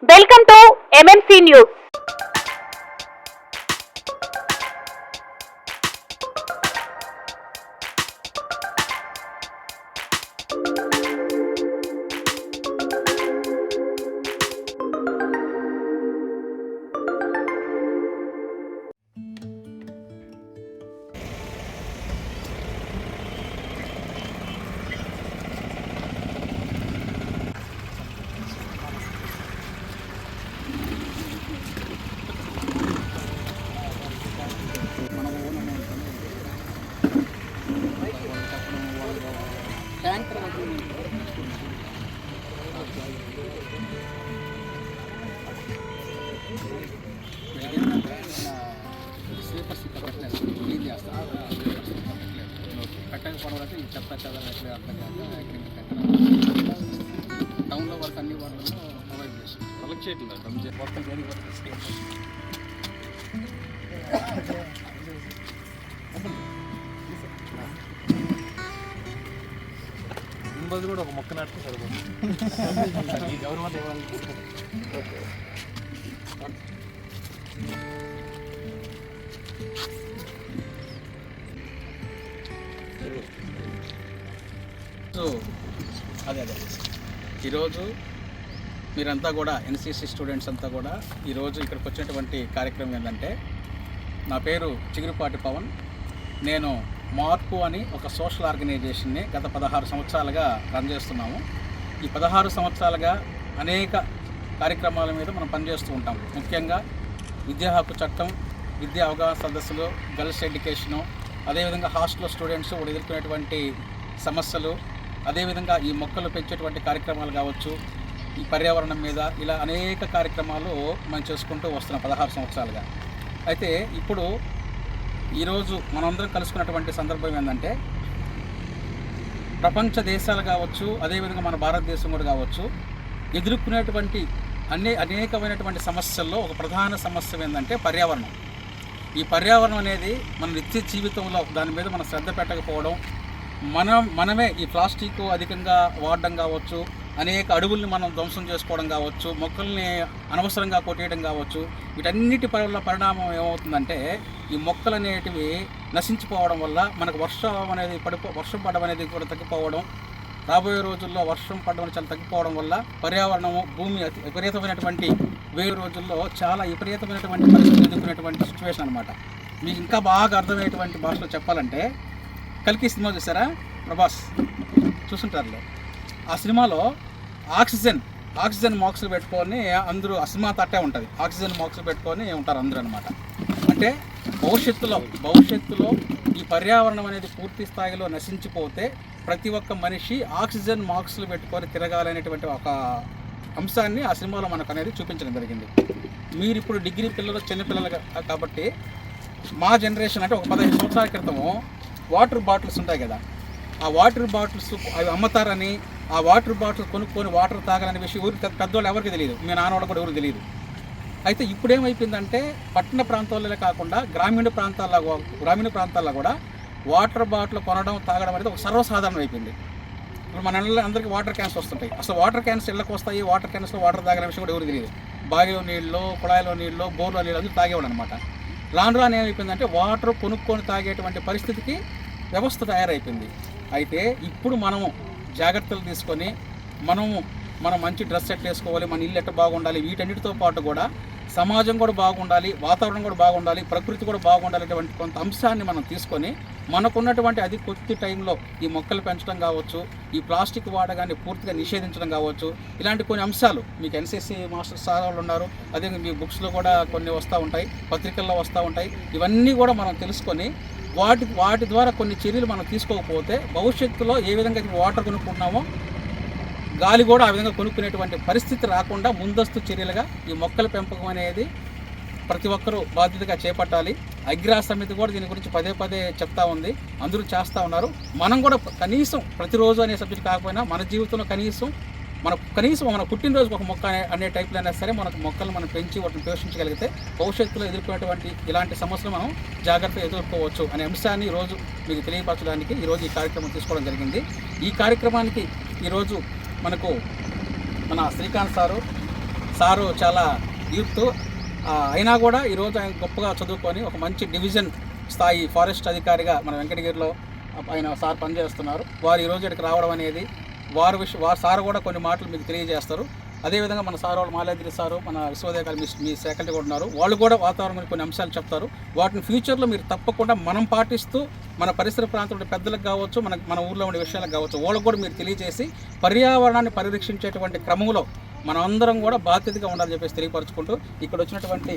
Welcome to MMC news. Sleepers పెట్టలేదు, clean చేస్తారు. పెట్టకపోవడం అయితే ఈ చెత్త చదవట్లేదు, అర్థం కాక టౌన్లో వరకు అన్ని వార్డులలో ప్రొవైడ్ చేస్తాం. కలెక్ట్ చేయట్లేదు మొత్తం దేనికి ఇంబది కూడా ఒక మొక్క నాటుకు సరిపోతుంది. ఈ గవర్నమెంట్ ఇవ్వాలి. అదే ఈరోజు మీరంతా కూడా ఎన్సీసీ స్టూడెంట్స్ అంతా కూడా ఈరోజు ఇక్కడికి వచ్చినటువంటి కార్యక్రమం ఏంటంటే, నా పేరు చిగురుపాటి పవన్. నేను మార్పు అని ఒక సోషల్ ఆర్గనైజేషన్ని గత 16 సంవత్సరాలుగా రన్ చేస్తున్నాము. ఈ 16 సంవత్సరాలుగా అనేక కార్యక్రమాల మీద మనం పనిచేస్తూ ఉంటాం. ముఖ్యంగా విద్యా హక్కు చట్టం, విద్యా అవగాహన సదస్సులు, గర్ల్స్ ఎడ్యుకేషను, అదేవిధంగా హాస్టల్ స్టూడెంట్స్ ఎదుర్కొనేటువంటి సమస్యలు, అదేవిధంగా ఈ మొక్కలు పెంచేటువంటి కార్యక్రమాలు కావచ్చు, ఈ పర్యావరణం మీద ఇలా అనేక కార్యక్రమాలు మనం చేసుకుంటూ వస్తున్నాం 16 సంవత్సరాలుగా. అయితే ఇప్పుడు ఈరోజు మనందరం కలుసుకున్నటువంటి సందర్భం ఏంటంటే, ప్రపంచ దేశాలు కావచ్చు, అదేవిధంగా మన భారతదేశం కూడా కావచ్చు, ఎదుర్కొనేటువంటి అనేకమైనటువంటి సమస్యల్లో ఒక ప్రధాన సమస్య ఏంటంటే పర్యావరణం. ఈ పర్యావరణం అనేది మన నిత్య జీవితంలో దాని మీద మనం శ్రద్ధ పెట్టకపోవడం, మనమే ఈ ప్లాస్టిక్ అధికంగా వాడడం కావచ్చు, అనేక అడవుల్ని మనం ధ్వంసం చేసుకోవడం కావచ్చు, మొక్కల్ని అనవసరంగా కొట్టేయడం కావచ్చు, వీటన్నిటి పరిణామం ఏమవుతుందంటే, ఈ మొక్కలు అనేటివి నశించిపోవడం వల్ల మనకు వర్షం పడడం అనేది కూడా తగ్గిపోవడం, రాబోయే రోజుల్లో వర్షం పడడం చాలా తగ్గిపోవడం వల్ల పర్యావరణము, భూమి విపరీతమైనటువంటి రోజుల్లో చాలా విపరీతమైనటువంటి పరిస్థితులు ఎదుర్కొనేటువంటి సిచ్యువేషన్ అనమాట. మీకు ఇంకా బాగా అర్థమయ్యేటువంటి భాషలో చెప్పాలంటే, కల్కి సినిమా చూసారా? ప్రభాస్ చూసుంటారులే. ఆ సినిమాలో ఆక్సిజన్ మాస్కులు పెట్టుకొని అందరూ, ఆ సినిమా తట్టే ఉంటుంది, ఆక్సిజన్ మాస్కులు పెట్టుకొని ఉంటారు అందరూ అనమాట. అంటే భవిష్యత్తులో ఈ పర్యావరణం అనేది పూర్తి స్థాయిలో నశించిపోతే ప్రతి ఒక్క మనిషి ఆక్సిజన్ మాస్కులు పెట్టుకొని తిరగాలనేటువంటి ఒక అంశాన్ని ఆ సినిమాలో మనకు అనేది చూపించడం జరిగింది. మీరు ఇప్పుడు డిగ్రీ పిల్లలు, చిన్నపిల్లలు కాబట్టి, మా జనరేషన్ అంటే ఒక 15 సంవత్సరాల క్రితము వాటర్ బాటిల్స్ ఉంటాయి కదా, ఆ వాటర్ బాటిల్స్ అవి అమ్ముతారని, ఆ వాటర్ బాటిల్స్ కొనుక్కొని వాటర్ తాగాలనే విషయం ఊరికి పెద్దవాళ్ళు ఎవరికి తెలియదు, మీ నాన్నవాళ్ళు కూడా ఎవరికి తెలియదు. అయితే ఇప్పుడు ఏమైపోయిందంటే, పట్టణ ప్రాంతాల్లో కాకుండా గ్రామీణ ప్రాంతాల్లో కూడా వాటర్ బాటిల్ కొనడం, తాగడం అనేది ఒక సర్వసాధారణం అయిపోయింది. ఇప్పుడు మన అందరికీ వాటర్ క్యాన్స్ వస్తుంటాయి. అసలు వాటర్ క్యాన్స్ ఇళ్ళకి వస్తాయి, వాటర్ క్యాన్స్లో వాటర్ తాగనే విషయం కూడా ఎవరికి తెలియదు. బావిలో నీళ్ళు, కుళాయిలో నీళ్ళు, బోర్లో నీళ్ళు అందరూ తాగేవాడు అనమాట. రాను ఏమైపోయిందంటే, వాటర్ కొనుక్కొని తాగేటువంటి పరిస్థితికి వ్యవస్థ తయారైపోయింది. అయితే ఇప్పుడు మనము జాగ్రత్తలు తీసుకొని మనం మంచి డ్రెస్ సెట్ వేసుకోవాలి, మన ఇల్లు ఎట్ట బాగుండాలి, వీటన్నిటితో పాటు కూడా సమాజం కూడా బాగుండాలి, వాతావరణం కూడా బాగుండాలి, ప్రకృతి కూడా బాగుండాలనేటువంటి కొంత అంశాన్ని మనం తీసుకొని, మనకున్నటువంటి అది కొద్ది టైంలో ఈ మొక్కలు పెంచడం కావచ్చు, ఈ ప్లాస్టిక్ వాడకాన్ని పూర్తిగా నిషేధించడం కావచ్చు, ఇలాంటి కొన్ని అంశాలు మీకు ఎన్సీసీ మాస్టర్ సార్లు ఉన్నారు, అదే మీ బుక్స్లో కూడా కొన్ని వస్తూ ఉంటాయి, పత్రికల్లో వస్తూ ఉంటాయి. ఇవన్నీ కూడా మనం తెలుసుకొని వాటి ద్వారా కొన్ని చర్యలు మనం తీసుకోకపోతే భవిష్యత్తులో ఏ విధంగా వాటర్ కొనుక్కుంటున్నామో గాలి కూడా ఆ విధంగా కొనుక్కునేటువంటి పరిస్థితి రాకుండా ముందస్తు చర్యలుగా ఈ మొక్కల పెంపకం అనేది ప్రతి ఒక్కరూ బాధ్యతగా చేపట్టాలి. అగ్రాస్ సమితి కూడా దీని గురించి పదే చెప్తా ఉంది, అందరూ చేస్తూ ఉన్నారు. మనం కూడా కనీసం ప్రతిరోజు అనే సబ్జెక్ట్ కాకపోయినా మన జీవితంలో కనీసం మన పుట్టినరోజుకు ఒక మొక్క అనే టైప్లో అయినా సరే మనకు మొక్కలు మనం పెంచి వాటిని పోషించగలిగితే భవిష్యత్తులో ఎదుర్కొనేటువంటి ఇలాంటి సమస్యలు మనం జాగ్రత్తగా ఎదుర్కోవచ్చు అనే అంశాన్ని ఈరోజు మీకు తెలియపరచడానికి ఈరోజు ఈ కార్యక్రమం తీసుకోవడం జరిగింది. ఈ కార్యక్రమానికి ఈరోజు మనకు మన శ్రీకాంత్ సారు, సారు చాలా యూత్ అయినా కూడా ఈరోజు ఆయన గొప్పగా చదువుకొని ఒక మంచి డివిజన్ స్థాయి ఫారెస్ట్ అధికారిగా మన వెంకటగిరిలో ఆయన సార్ పనిచేస్తున్నారు. వారు ఈరోజు ఇక్కడికి రావడం అనేది వారి సార్ కూడా కొన్ని మాటలు మీకు తెలియజేస్తారు. అదేవిధంగా మన సార్ వాళ్ళు మాలేద్రి సారు, మన విశ్వవిద్యాలయ మీ ఫ్యాకల్టీ కూడా ఉన్నారు. వాళ్ళు కూడా వాతావరణం కొన్ని అంశాలు చెప్తారు. వాటిని ఫ్యూచర్లో మీరు తప్పకుండా మనం పాటిస్తూ మన పరిసర ప్రాంతంలో పెద్దలకు కావచ్చు, మన ఊర్లో ఉండే విషయాలకు కావచ్చు, వాళ్ళకు కూడా మీరు తెలియజేసి పర్యావరణాన్ని పరిరక్షించేటువంటి క్రమంలో మనం అందరం కూడా బాధ్యతగా ఉండాలని చెప్పేసి తెలియపరచుకుంటూ ఇక్కడ వచ్చినటువంటి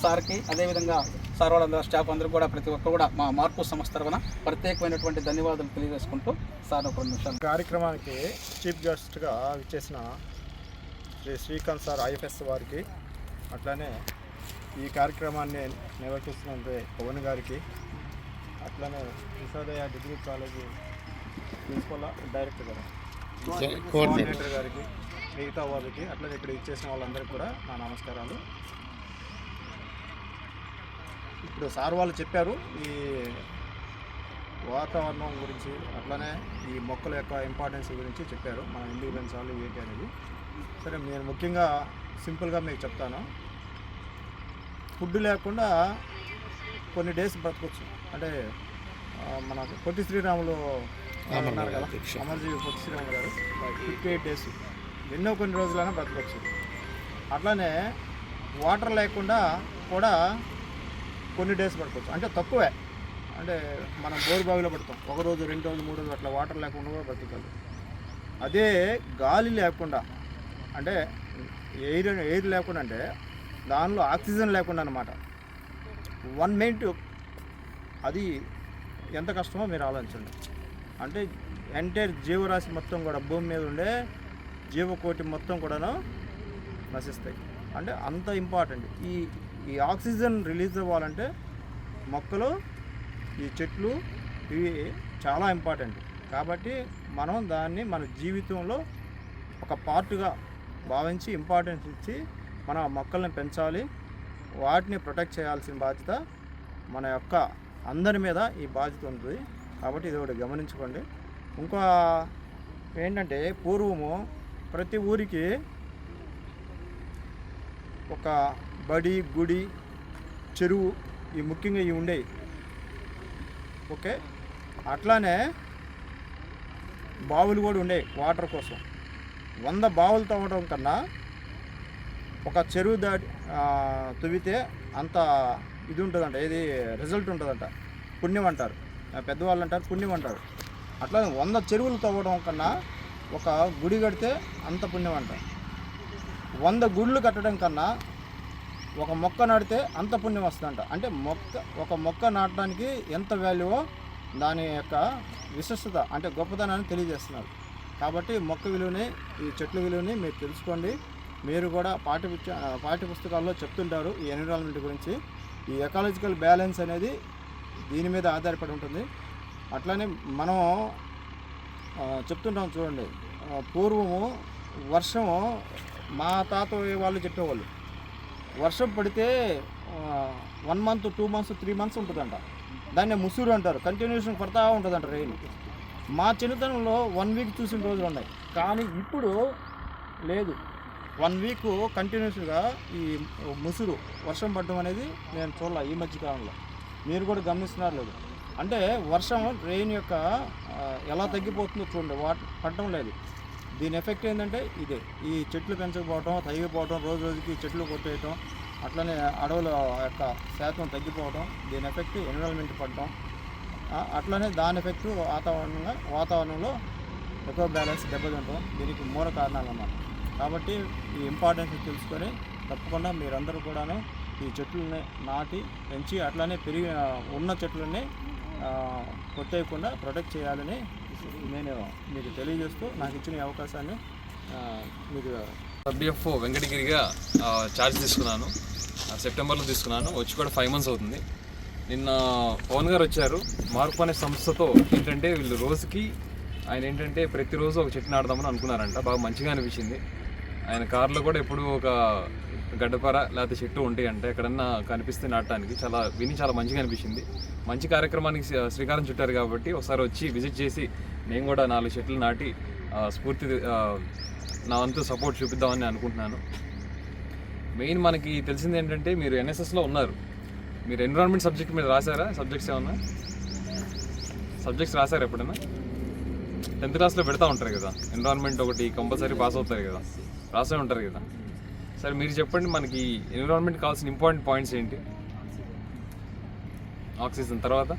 సార్కి, అదేవిధంగా సార్ వాళ్ళ స్టాఫ్ అందరూ కూడా ప్రతి ఒక్కరు కూడా మా మార్పు సంస్థ తరఫున ప్రత్యేకమైనటువంటి ధన్యవాదాలు తెలియజేసుకుంటూ సార్ ఒక నిమిషాలు. కార్యక్రమానికి చీఫ్ గెస్ట్గా విచ్చేసిన శ్రీ శ్రీకాంత్ సార్ ఐఎఫ్ఎస్ వారికి, అట్లానే ఈ కార్యక్రమాన్ని నిర్వహిస్తున్న పవన్ గారికి, అట్లానే Vishwodaya degree college principal director గారు, కోఆర్డినేటర్ గారికి, మిగతా వాళ్ళకి, అట్లనే ఇక్కడ ఇచ్చేసిన వాళ్ళందరికీ కూడా నా నమస్కారాలు. ఇప్పుడు సార్ వాళ్ళు చెప్పారు ఈ వాతావరణం గురించి, అట్లనే ఈ మొక్కల యొక్క ఇంపార్టెన్స్ గురించి చెప్పారు, మనం ఎందుకు పెంచాలి ఏంటి అనేది. సరే, నేను ముఖ్యంగా సింపుల్గా మీకు చెప్తాను. ఫుడ్ లేకుండా కొన్ని డేస్ బ్రతకొచ్చు. అంటే మన పొట్టి శ్రీరాములు ఉన్నారు కదా, అమర్జీవి పొట్టి శ్రీరాములు గారు 58 డేస్, ఎన్నో కొన్ని రోజులైనా బ్రతకొచ్చు. అట్లానే వాటర్ లేకుండా కూడా కొన్ని డేస్ పడుకోవచ్చు. అంటే తక్కువే, అంటే మనం బోరు బావిలో పడతాం, 1 రోజు 2 రోజులు 3 రోజులు అట్లా వాటర్ లేకుండా కూడా బ్రతకాలి. అదే గాలి లేకుండా, అంటే ఎయిర్ లేకుండా, అంటే దానిలో ఆక్సిజన్ లేకుండా అన్నమాట. 1 మినిట్ అది ఎంత కష్టమో మీరు ఆలోచించండి. అంటే ఎంటైర్ జీవరాశి మొత్తం కూడా, భూమి మీద ఉండే జీవకోటి మొత్తం కూడాను నశిస్తాయి. అంటే అంత ఇంపార్టెంట్. ఈ ఆక్సిజన్ రిలీజ్ అవ్వాలంటే మొక్కలు, ఈ చెట్లు, ఇవి చాలా ఇంపార్టెంట్. కాబట్టి మనం దాన్ని మన జీవితంలో ఒక పార్ట్గా భావించి ఇంపార్టెన్స్ ఇచ్చి మన మొక్కల్ని పెంచాలి, వాటిని ప్రొటెక్ట్ చేయాల్సిన బాధ్యత మన యొక్క అందరి మీద ఈ బాధ్యత ఉంటుంది. కాబట్టి ఇది ఒకటి గమనించుకోండి. ఇంకా ఏంటంటే, పూర్వము ప్రతి ఊరికి ఒక బడి, గుడి, చెరువు, ఈ ముఖ్యంగా ఇవి ఉండేవి. ఓకే, అట్లానే బావులు కూడా ఉండేవి వాటర్ కోసం. 100 బావులు తవ్వడం కన్నా ఒక చెరువు తవ్వితే అంత ఇది ఉంటుందంట, ఏది రిజల్ట్ ఉంటుందంట, పుణ్యం అంటారు పెద్దవాళ్ళు, అంటారు పుణ్యం అంటారు. అట్లా 100 చెరువులు తవ్వడం కన్నా ఒక గుడి కడితే అంత పుణ్యం అంటారు. 100 గుళ్ళు కట్టడం కన్నా ఒక మొక్క నాటితే అంత పుణ్యం వస్తుందంట. అంటే ఒక మొక్క నాటడానికి ఎంత వాల్యూవో దాని యొక్క విశిష్టత, అంటే గొప్పతనాన్ని తెలియజేస్తున్నారు. కాబట్టి మొక్క విలువని, ఈ చెట్ల విలువని మీరు తెలుసుకోండి. మీరు కూడా పాఠ్య పుస్తకాల్లో చెప్తుంటారు ఈ ఎన్విరాన్మెంట్ గురించి. ఈ ఎకాలజికల్ బ్యాలెన్స్ అనేది దీని మీద ఆధారపడి ఉంటుంది. అట్లానే మనం చెప్తుంటాం చూడండి, పూర్వము వర్షము, మా తాత వాళ్ళు చెప్పేవాళ్ళు, వర్షం పడితే 1 మంత్ 2 మంత్స్ 3 మంత్స్ ఉంటుందంట. దాన్ని ముసూరు అంటారు, కంటిన్యూషన్ పడతా ఉంటుందంట రెయిన్. మా చిన్నతనంలో 1 వీక్ చూసిన రోజులు ఉన్నాయి. కానీ ఇప్పుడు లేదు, 1 వీక్ కంటిన్యూస్గా ఈ ముసురు వర్షం పడడం అనేది నేను చూడాలి ఈ మధ్యకాలంలో. మీరు కూడా గమనిస్తున్నారు లేదు? అంటే వర్షం, రెయిన్ యొక్క ఎలా తగ్గిపోతుందో చూడండి, పడటం లేదు. దీని ఎఫెక్ట్ ఏంటంటే ఇదే, ఈ చెట్లు పెంచకపోవటం, తగ్గిపోవటం, రోజు రోజుకి చెట్లు కొట్టేయటం, అట్లనే అడవుల యొక్క శాతం తగ్గిపోవటం, దీని ఎఫెక్ట్ ఎన్విరాన్మెంట్ పడటం, అట్లనే దాని ఎఫెక్ట్ వాతావరణంలో ఎకో బ్యాలెన్స్ దెబ్బతింటాం. దీనికి మూల కారణాలు అన్నమాట. కాబట్టి ఈ ఇంపార్టెన్స్ తెలుసుకొని తప్పకుండా మీరందరూ కూడాను ఈ చెట్లని నాటి పెంచి, అట్లానే ఉన్న చెట్లని కొట్టేయకుండా ప్రొటెక్ట్ చేయాలని నేను మీకు తెలియజేస్తూ నాకు ఇచ్చిన ఈ అవకాశాన్ని మీకు WF వెంకటగిరిగా ఛార్జ్ తీసుకున్నాను. సెప్టెంబర్లో తీసుకున్నాను. వచ్చి కూడా 5 months అవుతుంది. నిన్న పవన్ గారు వచ్చారు. మార్పు అనే సంస్థతో. ఏంటంటే వీళ్ళు రోజుకి ఆయన ఏంటంటే ప్రతిరోజు ఒక చెట్టు నాటుదామని అనుకున్నారంట. బాగా మంచిగా అనిపించింది. ఆయన కారులో కూడా ఎప్పుడు ఒక గడ్డపార లేకపోతే చెట్టు ఉంటాయి అంటే ఎక్కడన్నా కనిపిస్తే నాటడానికి చాలా మంచిగా అనిపించింది. మంచి కార్యక్రమానికి శ్రీకారం చుట్టారు కాబట్టి ఒకసారి వచ్చి విజిట్ చేసి నేను కూడా 4 చెట్లు నాటి స్ఫూర్తి నా వంతు సపోర్ట్ చూపిద్దామని అనుకుంటున్నాను. మెయిన్ మనకి తెలిసింది ఏంటంటే మీరు ఎన్ఎస్ఎస్లో ఉన్నారు, మీరు ఎన్విరాన్మెంట్ సబ్జెక్ట్ మీద రాశారా? సబ్జెక్ట్స్ ఏమన్నా సబ్జెక్ట్స్ రాశారు ఎప్పుడైనా? 10th క్లాస్లో పెడతా ఉంటారు కదా, ఎన్విరాన్మెంట్ ఒకటి కంపల్సరీ పాస్ అవుతారు కదా, రాసే ఉంటారు కదా. సరే మీరు చెప్పండి, మనకి ఎన్విరాన్మెంట్ కావాల్సిన ఇంపార్టెంట్ పాయింట్స్ ఏంటి? ఆక్సిజన్ తర్వాత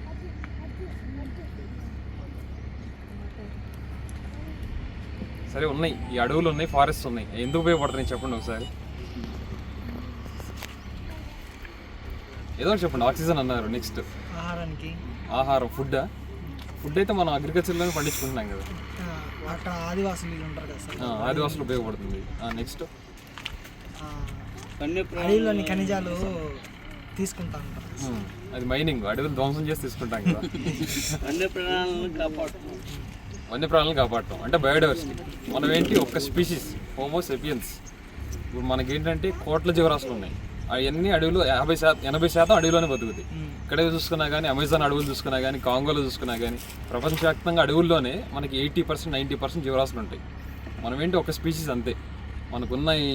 సరే ఉన్నాయి, ఈ అడవులు ఉన్నాయి, ఫారెస్ట్ ఉన్నాయి, ఎందుకు ఉపయోగపడుతున్నాయి చెప్పండి ఒకసారి. ఏదో ఒకటి చెప్పండి. ఆక్సిజన్ అన్నారు, నెక్స్ట్ ఆహారానికి, ఆహారం, ఫుడ్ అయితే మనం అగ్రికల్చర్లోనే పండించుకుంటున్నాం కదా, అక్కడ ఆదివాసులు ఉంటారు కదా సార్, ఆదివాసులు ఉపయోగపడుతుంది. నెక్స్ట్ అడవిలోని ఖనిజాలు తీసుకుంటా ఉంటారు, అది మైనింగ్, అడవులు ధ్వంసం చేసి తీసుకుంటాం కదా. వన్యప్రాణాలను కాపాడటం అంటే బయోడైవర్సిటీ. మనం ఏంటి, ఒక్క స్పీషీస్ హోమో సెపియన్స్. ఇప్పుడు మనకేంటంటే కోట్ల జీవరాశులు ఉన్నాయి, అవన్నీ అడవులు 80% అడవిలోనే బతుకుతాయి. ఇక్కడే చూసుకున్నా కానీ, అమెజాన్ అడవులు చూసుకున్నా కానీ, కాంగోలో చూసుకున్నా కానీ, ప్రపంచవ్యాప్తంగా అడవుల్లోనే మనకి 80% 90% జీవరాశులు ఉంటాయి. మనం ఏంటి, ఒక స్పీషీస్ అంతే. మనకున్న ఈ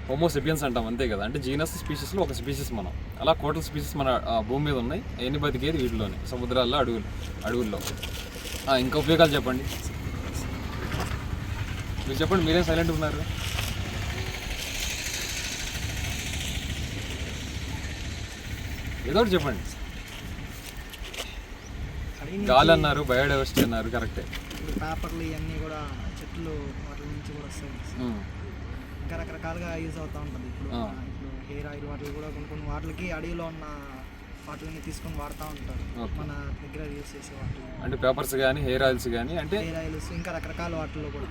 హోమో సెపియన్స్ అంటాం అంతే కదా, అంటే జీనస్ స్పీషీస్లో ఒక స్పీషీస్ మనం. అలా కోట్ల స్పీషీస్ మన భూమి మీద ఉన్నాయి, అవన్నీ బతికేది వీటిలోనే, సముద్రాల్లో, అడవుల్లో. ఇంకా ఉపయోగాలు చెప్పండి, మీరు చెప్పండి, మీరేం సైలెంట్ ఉన్నారు? ఏదో ఒకటి చెప్పండి. గాలి అన్నారు, బయోడైవర్సిటీ అన్నారు, కరెక్టే. పేపర్లు ఇవన్నీ కూడా చెట్లు వాటి నుంచి కూడా వస్తాయి, ఇంకా రకరకాలుగా యూజ్ అవుతూ ఉంటుంది. ఇప్పుడు హెయిర్ ఆయిల్ వాటికి కూడా కొన్ని వాటికి అడవిలో ఉన్న వాటిని తీసుకొని వాడుతూ ఉంటారు మన దగ్గర యూజ్ చేసే వాటి, అంటే పేపర్స్ కానీ, హెయిర్ ఆయిల్స్ కానీ, అంటే హెయిర్ ఆయిల్స్ ఇంకా రకరకాల వాటిల్లో కూడా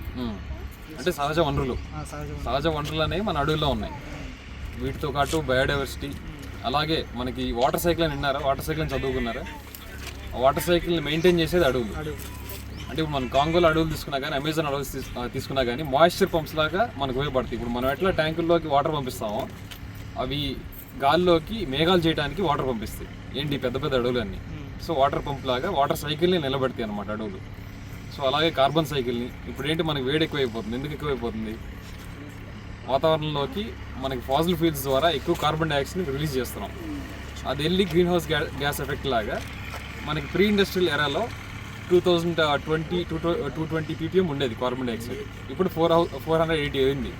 అంటే సహజ వనరులు. సహజ వనరులు అనేవి మన అడవుల్లో ఉన్నాయి. వీటితో పాటు బయోడైవర్సిటీ, అలాగే మనకి వాటర్ సైకిల్ అని విన్నారా? వాటర్ సైకిల్ అని చదువుకున్నారా? వాటర్ సైకిల్ని మెయింటైన్ చేసేది అడవులు. అంటే ఇప్పుడు మనం కాంగోలో అడవులు తీసుకున్నా కానీ, అమెజాన్ అడవులు తీసుకున్నా కానీ మాయిశ్చర్ పంప్స్ లాగా మనకు ఉపయోగపడతాయి. ఇప్పుడు మనం ఎట్లా ట్యాంకుల్లోకి వాటర్ పంపిస్తామో, అవి గాల్లోకి మేఘాలు చేయడానికి వాటర్ పంపిస్తాయి. ఏంటి, పెద్ద పెద్ద అడవులు అన్నీ. సో వాటర్ పంప్ లాగా వాటర్ సైకిల్ని నిలబెడతాయి అన్నమాట అడవులు. సో అలాగే కార్బన్ సైకిల్ని, ఇప్పుడు ఏంటి, మనకి వేడి ఎక్కువైపోతుంది. ఎందుకు ఎక్కువైపోతుంది? వాతావరణంలోకి మనకి ఫాసిల్ ఫ్యూల్స్ ద్వారా ఎక్కువ కార్బన్ డైఆక్సైడ్ని రిలీజ్ చేస్తున్నాం. అది వెళ్ళి గ్రీన్ హౌస్ గ్యాస్ ఎఫెక్ట్ లాగా మనకి ప్రీ ఇండస్ట్రియల్ ఎరాలో 220 ppm ఉండేది కార్బన్ డైఆక్సైడ్, ఇప్పుడు 480 అయింది.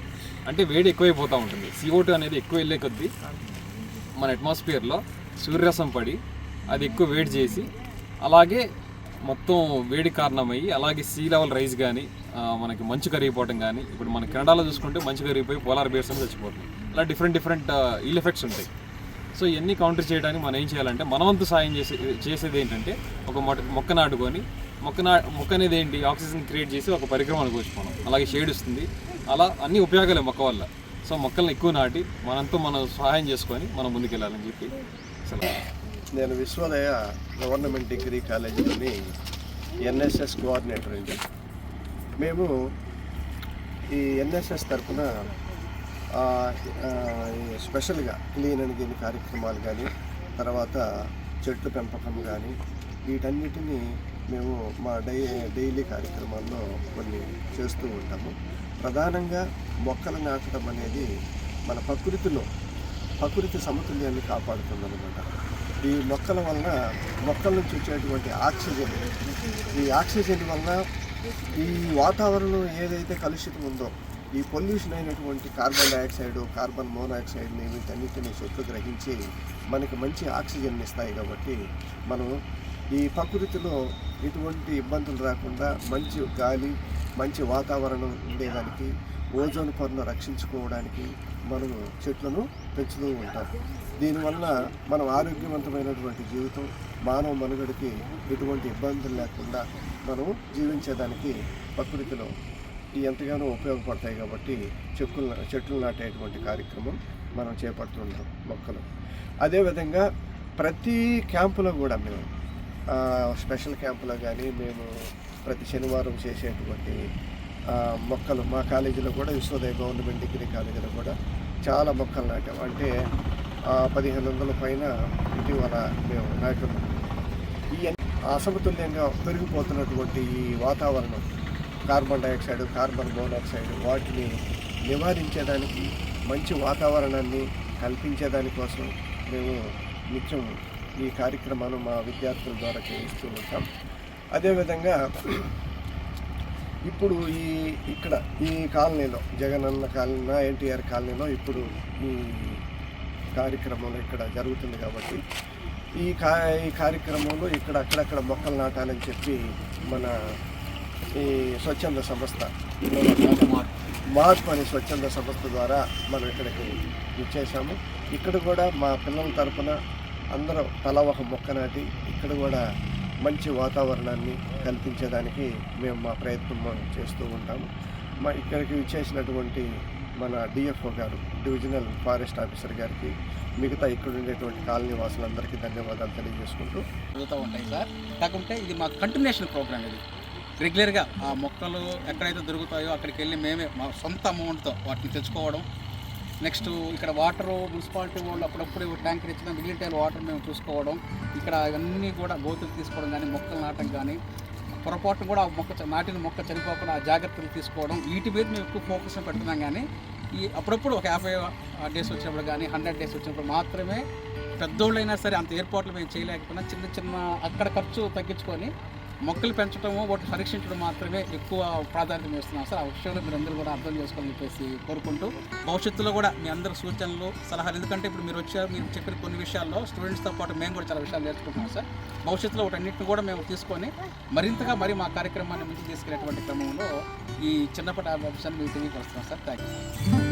అంటే వేడి ఎక్కువైపోతూ ఉంటుంది. CO2 అనేది ఎక్కువ వెళ్ళే కొద్దీ మన అట్మాస్ఫియర్లో సూర్యరసం పడి అది ఎక్కువ వేడి చేసి, అలాగే మొత్తం వేడి కారణమయ్యి, అలాగే సీ లెవెల్ రైజ్ కానీ, మనకి మంచు కరిగిపోవడం కానీ, ఇప్పుడు మన కెనడాలో చూసుకుంటే మంచు కరిగిపోయి పోలార్ బేర్స్ అని చచ్చిపోతుంది. అలా డిఫరెంట్ ఇల్ ఎఫెక్ట్స్ ఉంటాయి. సో ఇవన్నీ కౌంటర్ చేయడానికి మనం ఏం చేయాలంటే, మనవంతు సాయం చేసేది ఏంటంటే, ఒక మొక్క నాటుకొని, మొక్క అనేది ఏంటి, ఆక్సిజన్ క్రియేట్ చేసి ఒక పరికరం అనుకోవచ్చు. అలాగే షేడ్ ఇస్తుంది. అలా అన్ని ఉపయోగాలే మొక్క వల్ల. సో మొక్కలను ఎక్కువ నాటి మనంతా మనం సహాయం చేసుకొని మనం ముందుకెళ్ళాలని చెప్పి నేను విశ్వోదయ గవర్నమెంట్ డిగ్రీ కాలేజీలోని ఎన్ఎస్ఎస్ కోఆర్డినేటర్ అండి. మేము ఈ ఎన్ఎస్ఎస్ తరఫున స్పెషల్గా క్లీన్ అండ్ గ్రీన్ కార్యక్రమాలు కానీ, తర్వాత చెట్లు పెంపకం కానీ, వీటన్నిటినీ మేము మా డైలీ కార్యక్రమాల్లో కొన్ని చేస్తూ ఉంటాము. ప్రధానంగా మొక్కలు నాటడం అనేది మన ప్రకృతి సమతుల్యాన్ని కాపాడుతుందన్నమాట. ఈ మొక్కల వలన, మొక్కల నుంచి వచ్చేటువంటి ఆక్సిజన్, ఈ ఆక్సిజన్ వలన ఈ వాతావరణం ఏదైతే కలుషితం ఉందో, ఈ పొల్యూషన్ అయినటువంటి కార్బన్ డైఆక్సైడ్, కార్బన్ మోనాక్సైడ్ని, వీటన్నిటిని చెట్లు గ్రహించి మనకి మంచి ఆక్సిజన్ ఇస్తాయి. కాబట్టి మనం ఈ ప్రకృతిలో ఎటువంటి ఇబ్బందులు రాకుండా మంచి గాలి, మంచి వాతావరణం ఉండేదానికి, ఓజోన్ పొరను రక్షించుకోవడానికి మనం చెట్లను పెంచుతూ ఉంటాం. దీనివల్ల మనం ఆరోగ్యవంతమైనటువంటి జీవితం, మానవ మనుగడకి ఎటువంటి ఇబ్బందులు లేకుండా మనం జీవించేదానికి ప్రకృతిలో ఎంతగానో ఉపయోగపడతాయి. కాబట్టి చెట్లు నాటేటువంటి కార్యక్రమం మనం చేపడుతుంటాం మొక్కలు. అదేవిధంగా ప్రతి క్యాంపులో కూడా మేము స్పెషల్ క్యాంపులో కానీ మేము ప్రతి శనివారం చేసేటువంటి మొక్కలు మా కాలేజీలో కూడా, విశ్వోదయ గవర్నమెంట్ డిగ్రీ కాలేజీలో కూడా చాలా మొక్కలు నాటాం. అంటే 1500 పైన ఇటీవల మేము నాటున్నాం. ఈ అసమతుల్యంగా పెరిగిపోతున్నటువంటి ఈ వాతావరణం, కార్బన్ డైఆక్సైడ్, కార్బన్ మోనాక్సైడ్, వాటిని నివారించేదానికి మంచి వాతావరణాన్ని కల్పించేదానికోసం మేము నిత్యం ఈ కార్యక్రమాన్ని మా విద్యార్థుల ద్వారా చేయిస్తూ ఉంటాం. అదేవిధంగా ఇప్పుడు ఇక్కడ ఈ కాలనీలో జగనన్న కాలనీ, ఎన్టీఆర్ కాలనీలో ఇప్పుడు ఈ కార్యక్రమంలో ఇక్కడ జరుగుతుంది కాబట్టి ఈ కార్యక్రమంలో ఇక్కడ అక్కడక్కడ మొక్కలు నాటాలని చెప్పి మన ఈ స్వచ్ఛంద సంస్థ మార్పు అనే స్వచ్ఛంద సంస్థ ద్వారా మనం ఇక్కడికి ఇచ్చేసాము. ఇక్కడ కూడా మా పిల్లల తరపున అందరూ తల ఒక మొక్క నాటి ఇక్కడ కూడా మంచి వాతావరణాన్ని కల్పించేదానికి మేము మా ప్రయత్నం చేస్తూ ఉంటాము. మా ఇక్కడికి ఇచ్చేసినటువంటి మన డిఎఫ్ఓ గారు, డివిజనల్ ఫారెస్ట్ ఆఫీసర్ గారికి, మిగతా ఇక్కడ ఉండేటువంటి కాలనీ వాసులందరికీ ధన్యవాదాలు తెలియజేసుకుంటూ జరుగుతూ ఉంటాయి సార్. కాకుంటే ఇది మా కంటిన్యూషన్ ప్రోగ్రామ్. ఇది రెగ్యులర్గా ఆ మొక్కలు ఎక్కడైతే దొరుకుతాయో అక్కడికి వెళ్ళి మేమే మా సొంత అమౌంట్తో వాటిని తెచ్చుకోవడం. నెక్స్ట్ ఇక్కడ వాటరు మున్సిపాలిటీ వాళ్ళు అప్పుడప్పుడు ట్యాంకర్ ఇచ్చిన మిగిలిన టైం వాటర్ మేము చూసుకోవడం. ఇక్కడ ఇవన్నీ కూడా గోతులు తీసుకోవడం కానీ, మొక్కలు నాటం కానీ, పొరపాటు కూడా నాటిన మొక్క చనిపోకుండా ఆ జాగ్రత్తలు తీసుకోవడం, వీటి మీద మేము ఎక్కువ ఫోకస్ పెడుతున్నాం. కానీ ఈ అప్పుడప్పుడు ఒక 50 డేస్ వచ్చినప్పుడు కానీ 100 డేస్ వచ్చినప్పుడు మాత్రమే పెద్దోళ్ళైనా సరే అంత ఏర్పాట్లు మేము చేయలేకపోయినా చిన్న అక్కడ ఖర్చు తగ్గించుకొని మొక్కలు పెంచడము, వాటిని పరీక్షించడం మాత్రమే ఎక్కువ ప్రాధాన్యత ఇస్తున్నాం సార్. ఆ విషయంలో మీరు అందరూ కూడా అర్థం చేసుకోవాలని చెప్పేసి కోరుకుంటూ, భవిష్యత్తులో కూడా మీ అందరి సూచనలు, సలహాలు, ఎందుకంటే ఇప్పుడు మీరు వచ్చారు, మీరు చెప్పిన కొన్ని విషయాల్లో స్టూడెంట్స్తో పాటు మేము కూడా చాలా విషయాలు నేర్చుకుంటున్నాం సార్. భవిష్యత్తులో వాటన్నిటిని కూడా మేము తీసుకొని మరింతగా మా కార్యక్రమాన్ని ముందుకు తీసుకెళ్ళేటువంటి క్రమంలో ఈ చిన్నప్పటి అంశాన్ని మీకు తెలియపరుస్తున్నాం సార్. Thank you.